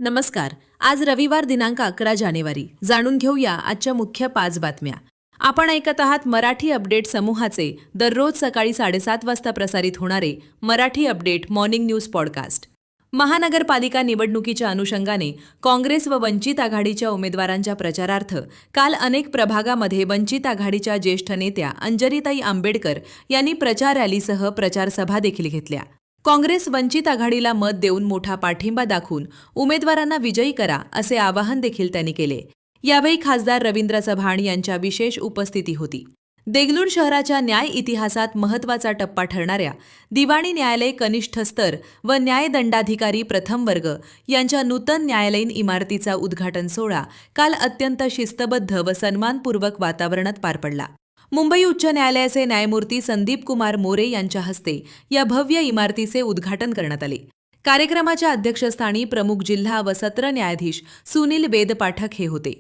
नमस्कार. आज रविवार दिनांक 11 जानेवारी. जाणून घेऊया आजच्या मुख्य 5 बातम्या. आपण ऐकत आहात मराठी अपडेट समूहाचे दररोज सकाळी 7:30 वाजता प्रसारित होणारे Marathi update morning news podcast. महानगरपालिका निवडणुकीच्या अनुषंगाने काँग्रेस व वंचित आघाडीच्या उमेदवारांच्या प्रचारार्थ काल अनेक प्रभागामध्ये वंचित आघाडीच्या ज्येष्ठ नेत्या अंजलीताई आंबेडकर यांनी प्रचार रॅलीसह प्रचार सभा देखील घेतल्या. काँग्रेस वंचित आघाडीला मत देऊन मोठा पाठिंबा दाखवून उमेदवारांना विजयी करा असे आवाहन देखील त्यांनी केले. यावेळी खासदार रवींद्र चव्हाण यांच्या विशेष उपस्थिती होती. देगलूर शहराच्या न्याय इतिहासात महत्त्वाचा टप्पा ठरणाऱ्या दिवाणी न्यायालय कनिष्ठ स्तर व न्यायदंडाधिकारी प्रथम वर्ग यांच्या नूतन न्यायालयीन इमारतीचा उद्घाटन सोहळा काल अत्यंत शिस्तबद्ध व सन्मानपूर्वक वातावरणात पार पडला. मुंबई उच्च न्यायालयाचे न्यायमूर्ती संदीप कुमार मोरे यांच्या हस्ते या भव्य इमारतीचे उद्घाटन करण्यात आले. कार्यक्रमाच्या अध्यक्षस्थानी प्रमुख जिल्हा व सत्र न्यायाधीश सुनील वेदपाठक हे होते,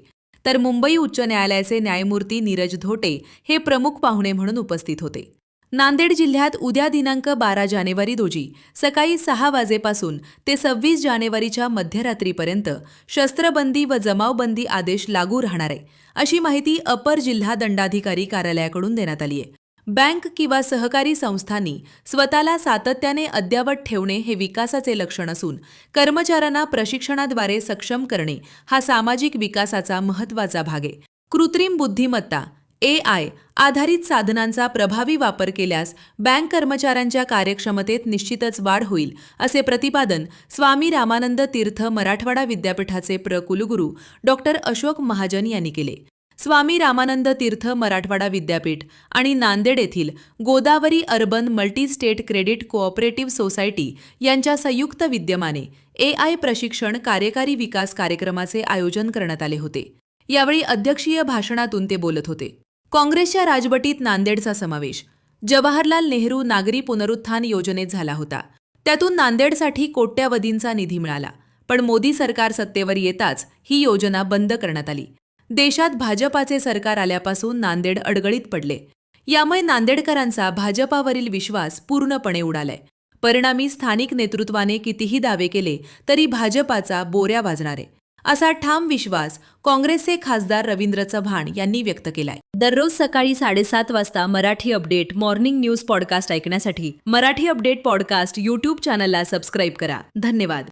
तर मुंबई उच्च न्यायालयाचे न्यायमूर्ती नीरज धोटे हे प्रमुख पाहुणे म्हणून उपस्थित होते. नांदेड जिल्ह्यात उद्या दिनांक 12 जानेवारी रोजी सकाळी 6 वाजेपासून ते 26 जानेवारीच्या मध्यरात्रीपर्यंत शस्त्रबंदी व जमावबंदी आदेश लागू राहणार आहे, अशी माहिती अपर जिल्हा दंडाधिकारी कार्यालयाकडून देण्यात आली आहे. बँक किंवा सहकारी संस्थांनी स्वतःला सातत्याने अद्ययावत ठेवणे हे विकासाचे लक्षण असून कर्मचाऱ्यांना प्रशिक्षणाद्वारे सक्षम करणे हा सामाजिक विकासाचा महत्त्वाचा भाग आहे. कृत्रिम बुद्धिमत्ता AI आधारित साधनांचा प्रभावी वापर केल्यास बँक कर्मचाऱ्यांच्या कार्यक्षमतेत निश्चितच वाढ होईल, असे प्रतिपादन स्वामी रामानंद तीर्थ मराठवाडा विद्यापीठाचे कुलगुरू डॉक्टर अशोक महाजन यांनी केले. स्वामी रामानंद तीर्थ मराठवाडा विद्यापीठ आणि नांदेड येथील Godavari urban multi state credit cooperative society यांच्या संयुक्त विद्यमाने AI प्रशिक्षण कार्यकारी विकास कार्यक्रमाचे आयोजन करण्यात आले होते. यावेळी अध्यक्षीय भाषणातून ते बोलत होते. काँग्रेसच्या राजवटीत नांदेडचा समावेश जवाहरलाल नेहरू नागरी पुनरुत्थान योजनेत झाला होता. त्यातून नांदेडसाठी कोट्यवधींचा निधी मिळाला, पण मोदी सरकार सत्तेवर येताच ही योजना बंद करण्यात आली. देशात भाजपाचे सरकार आल्यापासून नांदेड अडगळीत पडले. यामुळे नांदेडकरांचा भाजपावरील विश्वास पूर्णपणे उडालाय. परिणामी स्थानिक नेतृत्वाने कितीही दावे केले तरी भाजपाचा बोऱ्या वाजणार आहे, असा ठाम विश्वास काँग्रेसचे खासदार रवींद्र चव्हाण यांनी व्यक्त केलाय. दररोज सकाळी 7:30 वाजता Marathi update morning news podcast ऐकण्यासाठी मराठी अपडेट पॉडकास्ट यूट्यूब चॅनलला सबस्क्राईब करा. धन्यवाद.